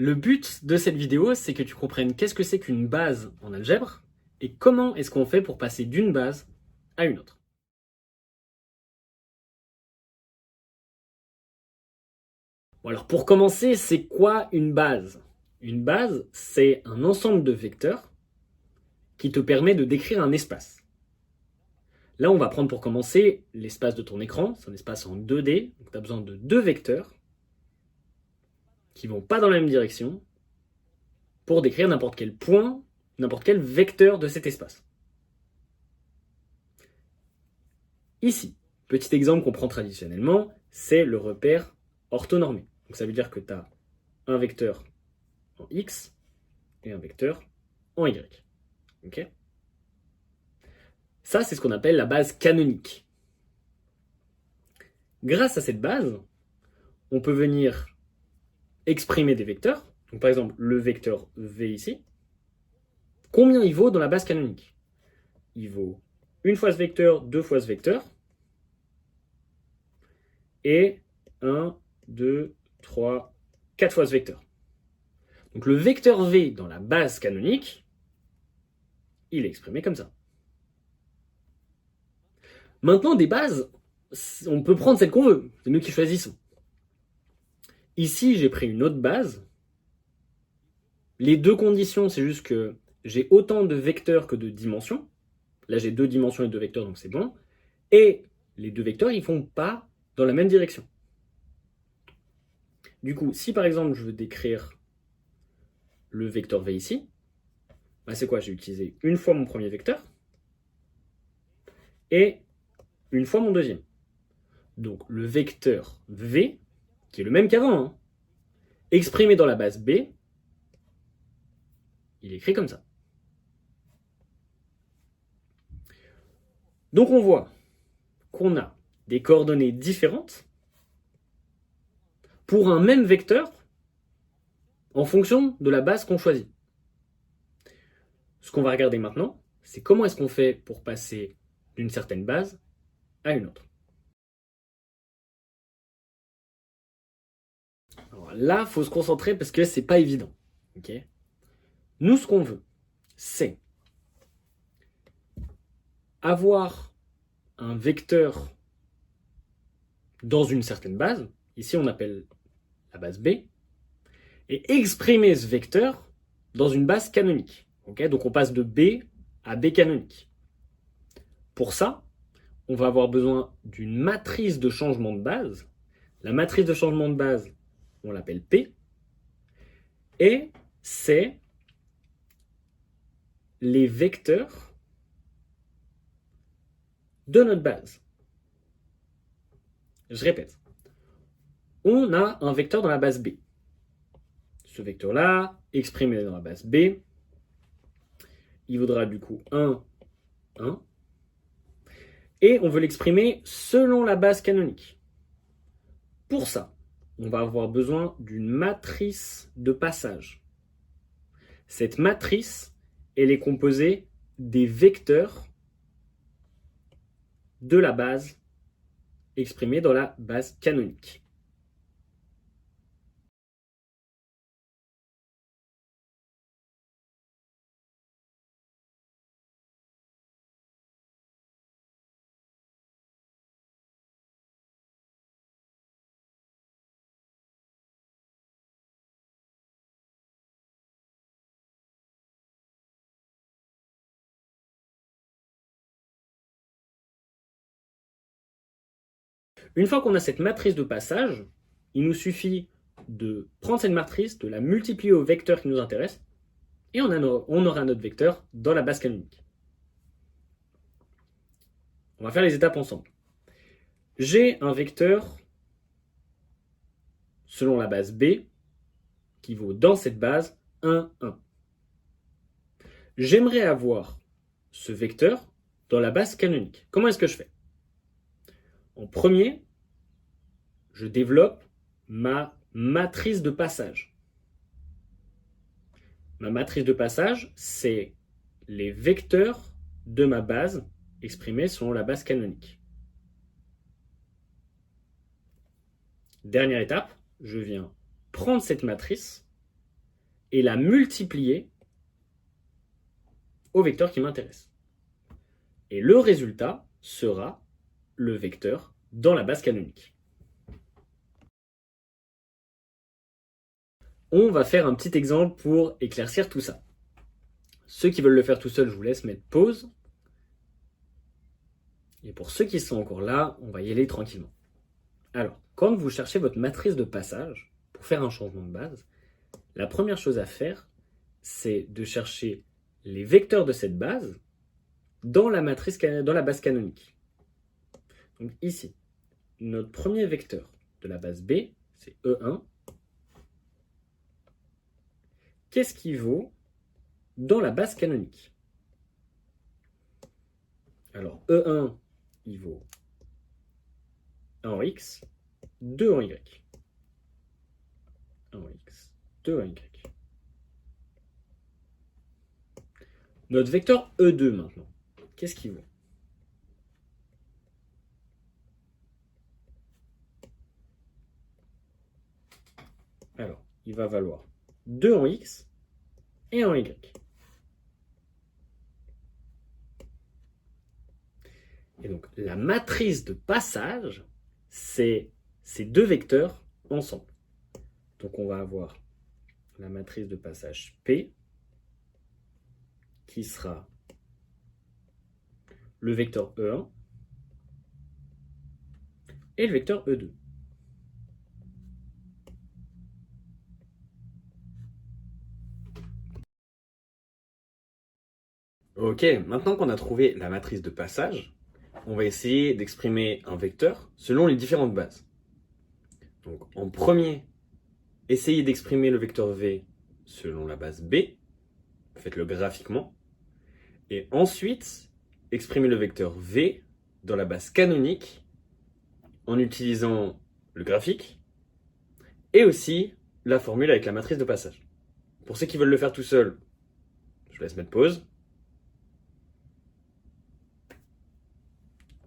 Le but de cette vidéo, c'est que tu comprennes qu'est-ce que c'est qu'une base en algèbre et comment est-ce qu'on fait pour passer d'une base à une autre. Bon alors pour commencer, c'est quoi une base? Une base, c'est un ensemble de vecteurs qui te permet de décrire un espace. Là, on va prendre pour commencer l'espace de ton écran, c'est un espace en 2D, donc tu as besoin de deux vecteurs qui ne vont pas dans la même direction pour décrire n'importe quel point, n'importe quel vecteur de cet espace. Ici, petit exemple qu'on prend traditionnellement, c'est le repère orthonormé. Donc ça veut dire que tu as un vecteur en X et un vecteur en Y. Okay, ça, c'est ce qu'on appelle la base canonique. Grâce à cette base, on peut venir exprimer des vecteurs. Donc par exemple, le vecteur V ici, combien il vaut dans la base canonique? Il vaut une fois ce vecteur, deux fois ce vecteur, et 1, 2, 3, 4 fois ce vecteur. Donc le vecteur V dans la base canonique, il est exprimé comme ça. Maintenant, des bases, on peut prendre celle qu'on veut, c'est nous qui choisissons. Ici, j'ai pris une autre base. Les deux conditions, c'est juste que j'ai autant de vecteurs que de dimensions. Là, j'ai deux dimensions et deux vecteurs, donc c'est bon. Et les deux vecteurs, ils ne font pas dans la même direction. Du coup, si par exemple, je veux décrire le vecteur V ici, bah c'est quoi? J'ai utilisé une fois mon premier vecteur et une fois mon deuxième. Donc le vecteur V, qui est le même qu'avant, hein, exprimé dans la base B, il est écrit comme ça. Donc on voit qu'on a des coordonnées différentes pour un même vecteur en fonction de la base qu'on choisit. Ce qu'on va regarder maintenant, c'est comment est-ce qu'on fait pour passer d'une certaine base à une autre. Alors là, il faut se concentrer parce que c'est pas évident. Okay, nous, ce qu'on veut, c'est avoir un vecteur dans une certaine base, ici on appelle la base B, et exprimer ce vecteur dans une base canonique. Okay, donc on passe de B à B canonique. Pour ça, on va avoir besoin d'une matrice de changement de base. La matrice de changement de base, on l'appelle P, et c'est les vecteurs de notre base. Je répète, on a un vecteur dans la base B. Ce vecteur-là, exprimé dans la base B, il vaudra du coup 1, 1, et on veut l'exprimer selon la base canonique. Pour ça, on va avoir besoin d'une matrice de passage. Cette matrice, elle est composée des vecteurs de la base exprimée dans la base canonique. Une fois qu'on a cette matrice de passage, il nous suffit de prendre cette matrice, de la multiplier au vecteur qui nous intéresse, et on aura notre vecteur dans la base canonique. On va faire les étapes ensemble. J'ai un vecteur selon la base B qui vaut dans cette base 1, 1. J'aimerais avoir ce vecteur dans la base canonique. Comment est-ce que je fais? En premier, je développe ma matrice de passage. Ma matrice de passage, c'est les vecteurs de ma base exprimés selon la base canonique. Dernière étape, je viens prendre cette matrice et la multiplier au vecteur qui m'intéresse. Et le résultat sera le vecteur dans la base canonique. On va faire un petit exemple pour éclaircir tout ça. Ceux qui veulent le faire tout seul, je vous laisse mettre pause. Et pour ceux qui sont encore là, on va y aller tranquillement. Alors, quand vous cherchez votre matrice de passage pour faire un changement de base, la première chose à faire, c'est de chercher les vecteurs de cette base dans la base canonique. Donc ici, notre premier vecteur de la base B, c'est E1. Qu'est-ce qui vaut dans la base canonique? Alors E1, il vaut 1 en X, 2 en Y. 1 en X, 2 en Y. Notre vecteur E2 maintenant, qu'est-ce qu'il vaut? Alors, il va valoir 2 en X et 1 en Y. Et donc, la matrice de passage, c'est ces deux vecteurs ensemble. Donc, on va avoir la matrice de passage P qui sera le vecteur E1 et le vecteur E2. Ok, maintenant qu'on a trouvé la matrice de passage, on va essayer d'exprimer un vecteur selon les différentes bases. Donc en premier, essayez d'exprimer le vecteur V selon la base B, faites-le graphiquement, et ensuite, exprimez le vecteur V dans la base canonique en utilisant le graphique et aussi la formule avec la matrice de passage. Pour ceux qui veulent le faire tout seul, je vous laisse mettre pause.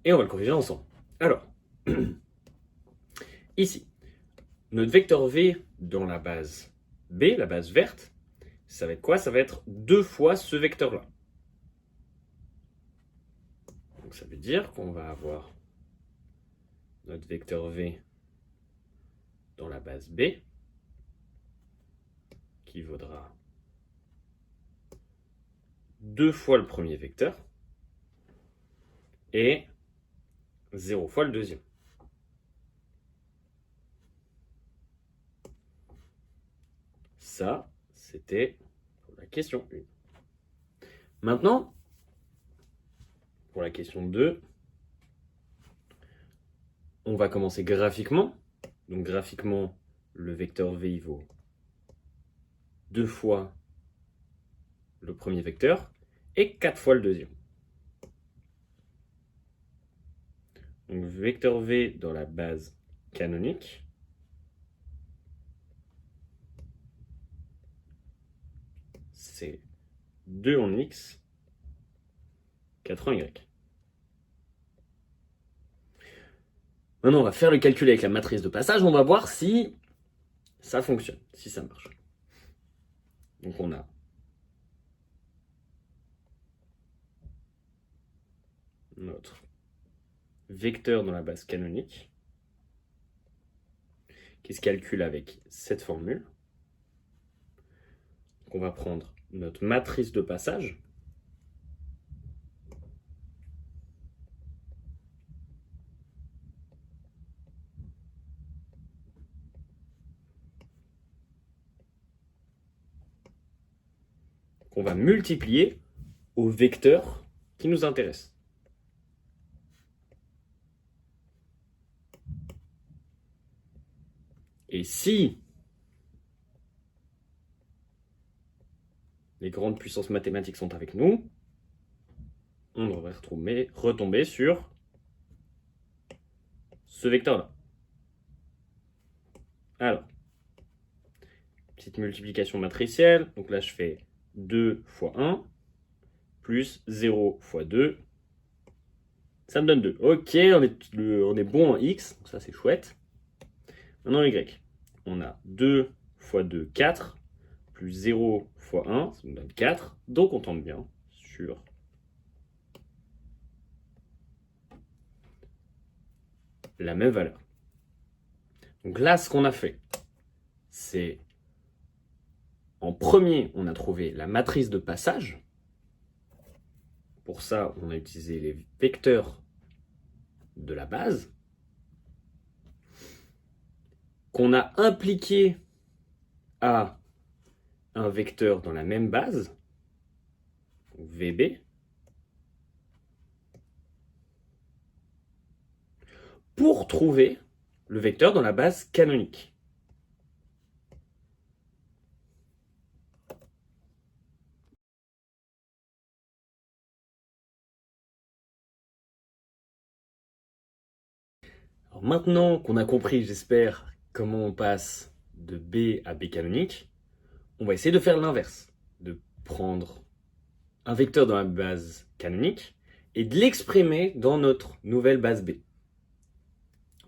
Et on va le corriger ensemble. Alors, ici, notre vecteur V dans la base B, la base verte, ça va être quoi? Ça va être 2 fois ce vecteur-là. Donc ça veut dire qu'on va avoir notre vecteur V dans la base B qui vaudra 2 fois le premier vecteur et 0 fois le deuxième. Ça, c'était pour la question 1. Maintenant, pour la question 2, on va commencer graphiquement. Donc graphiquement, le vecteur V il vaut 2 fois le premier vecteur et 4 fois le deuxième. Donc vecteur V dans la base canonique, c'est 2 en X, 4 en Y. Maintenant, on va faire le calcul avec la matrice de passage. On va voir si ça fonctionne, si ça marche. Donc on a notre vecteur dans la base canonique qui se calcule avec cette formule. Donc on va prendre notre matrice de passage. Qu'on va multiplier au vecteur qui nous intéresse. Et si les grandes puissances mathématiques sont avec nous, on devrait retomber sur ce vecteur-là. Alors, petite multiplication matricielle. Donc là, je fais 2 fois 1 plus 0 fois 2. Ça me donne 2. Ok, on est bon en X, donc ça c'est chouette. Maintenant Y. On a 2 fois 2, 4, plus 0 fois 1, ça nous donne 4. Donc on tombe bien sur la même valeur. Donc là, ce qu'on a fait, c'est en premier, on a trouvé la matrice de passage. Pour ça, on a utilisé les vecteurs de la base qu'on a impliqué à un vecteur dans la même base, VB, pour trouver le vecteur dans la base canonique. Alors maintenant qu'on a compris, j'espère, comment on passe de B à B canonique, on va essayer de faire l'inverse, de prendre un vecteur dans la base canonique et de l'exprimer dans notre nouvelle base B.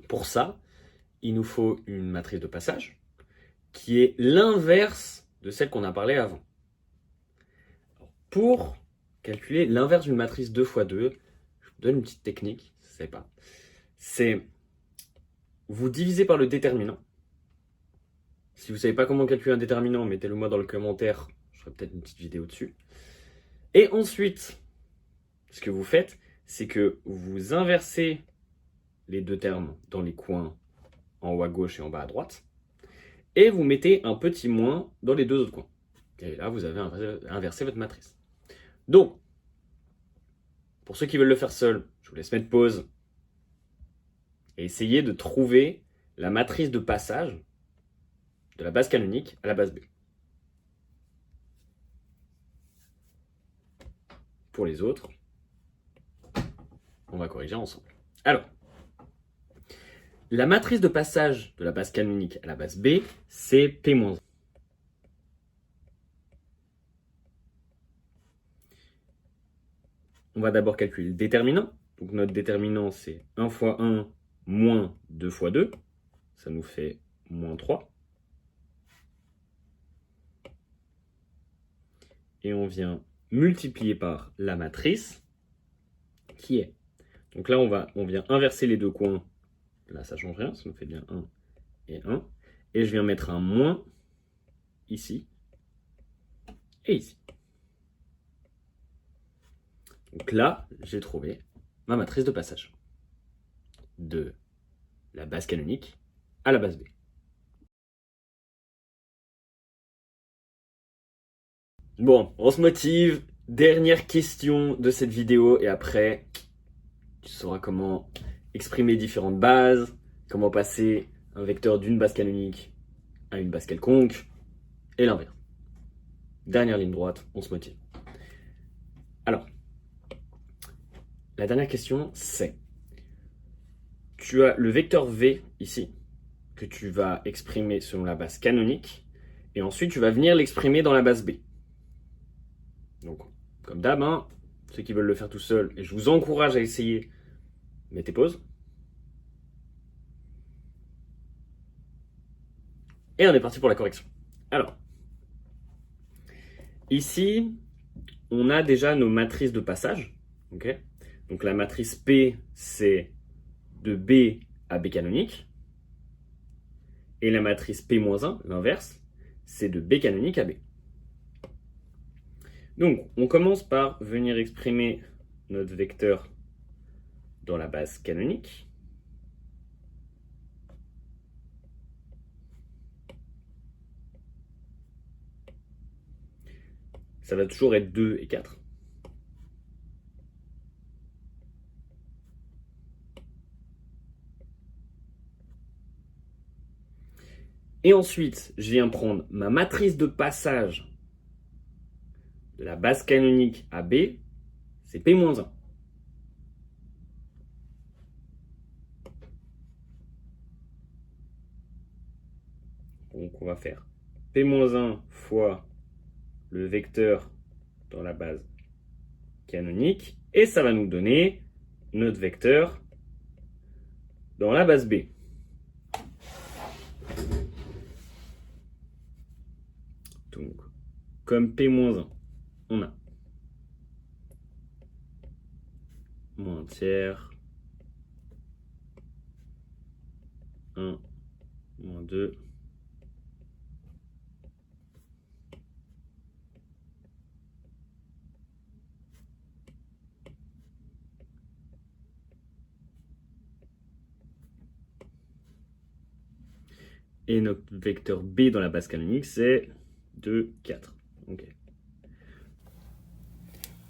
Pour ça, il nous faut une matrice de passage qui est l'inverse de celle qu'on a parlé avant. Pour calculer l'inverse d'une matrice 2 x 2, je vous donne une petite technique, je ne sais pas. C'est vous divisez par le déterminant. Si vous ne savez pas comment calculer un déterminant, mettez-le moi dans le commentaire, je ferai peut-être une petite vidéo dessus. Et ensuite, ce que vous faites, c'est que vous inversez les deux termes dans les coins en haut à gauche et en bas à droite, et vous mettez un petit moins dans les deux autres coins. Et là, vous avez inversé votre matrice. Donc, pour ceux qui veulent le faire seul, je vous laisse mettre pause et essayer de trouver la matrice de passage de la base canonique à la base B. Pour les autres, on va corriger ensemble. Alors, la matrice de passage de la base canonique à la base B, c'est P-1. On va d'abord calculer le déterminant. Donc notre déterminant, c'est 1 fois 1 moins 2 fois 2. Ça nous fait moins 3. Et on vient multiplier par la matrice qui est. Donc là, on vient inverser les deux coins. Là, ça ne change rien, ça nous fait bien 1 et 1. Et je viens mettre un moins ici et ici. Donc là, j'ai trouvé ma matrice de passage de la base canonique à la base B. Bon, on se motive. Dernière question de cette vidéo et après, tu sauras comment exprimer différentes bases, comment passer un vecteur d'une base canonique à une base quelconque et l'inverse. Dernière ligne droite, on se motive. Alors, la dernière question, c'est tu as le vecteur V ici que tu vas exprimer selon la base canonique et ensuite tu vas venir l'exprimer dans la base B. Donc, comme d'hab, hein, ceux qui veulent le faire tout seul, et je vous encourage à essayer, mettez pause. Et on est parti pour la correction. Alors, ici, on a déjà nos matrices de passage. Okay, donc la matrice P, c'est de B à B canonique. Et la matrice P-1, l'inverse, c'est de B canonique à B. Donc, on commence par venir exprimer notre vecteur dans la base canonique. Ça va toujours être 2 et 4. Et ensuite, je viens prendre ma matrice de passage de la base canonique à B, c'est P-1. Donc on va faire P-1 fois le vecteur dans la base canonique, et ça va nous donner notre vecteur dans la base B. Donc, comme P-1, on a moins un tiers, 1, moins 2, et notre vecteur B dans la base canonique, c'est 2, 4. Okay.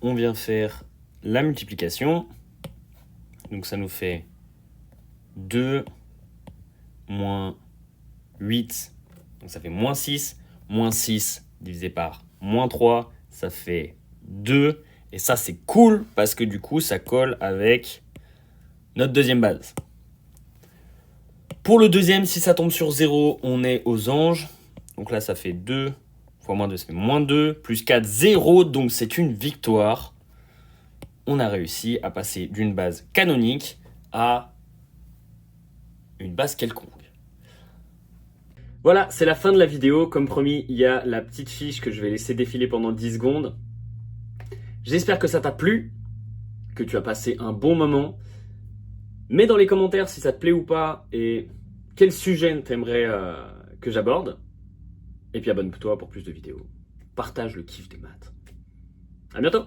On vient faire la multiplication. Donc ça nous fait 2 moins 8. Donc ça fait moins 6. Moins 6 divisé par moins 3, ça fait 2. Et ça, c'est cool parce que du coup, ça colle avec notre deuxième base. Pour le deuxième, si ça tombe sur 0, on est aux anges. Donc là, ça fait 2 fois moins 2, ça fait moins 2. Plus 4, 0. Donc c'est une victoire. On a réussi à passer d'une base canonique à une base quelconque. Voilà, c'est la fin de la vidéo. Comme promis, il y a la petite fiche que je vais laisser défiler pendant 10 secondes. J'espère que ça t'a plu, que tu as passé un bon moment. Mets dans les commentaires si ça te plaît ou pas et quel sujet t'aimerais que j'aborde. Et puis abonne-toi pour plus de vidéos. Partage le kiff des maths. À bientôt!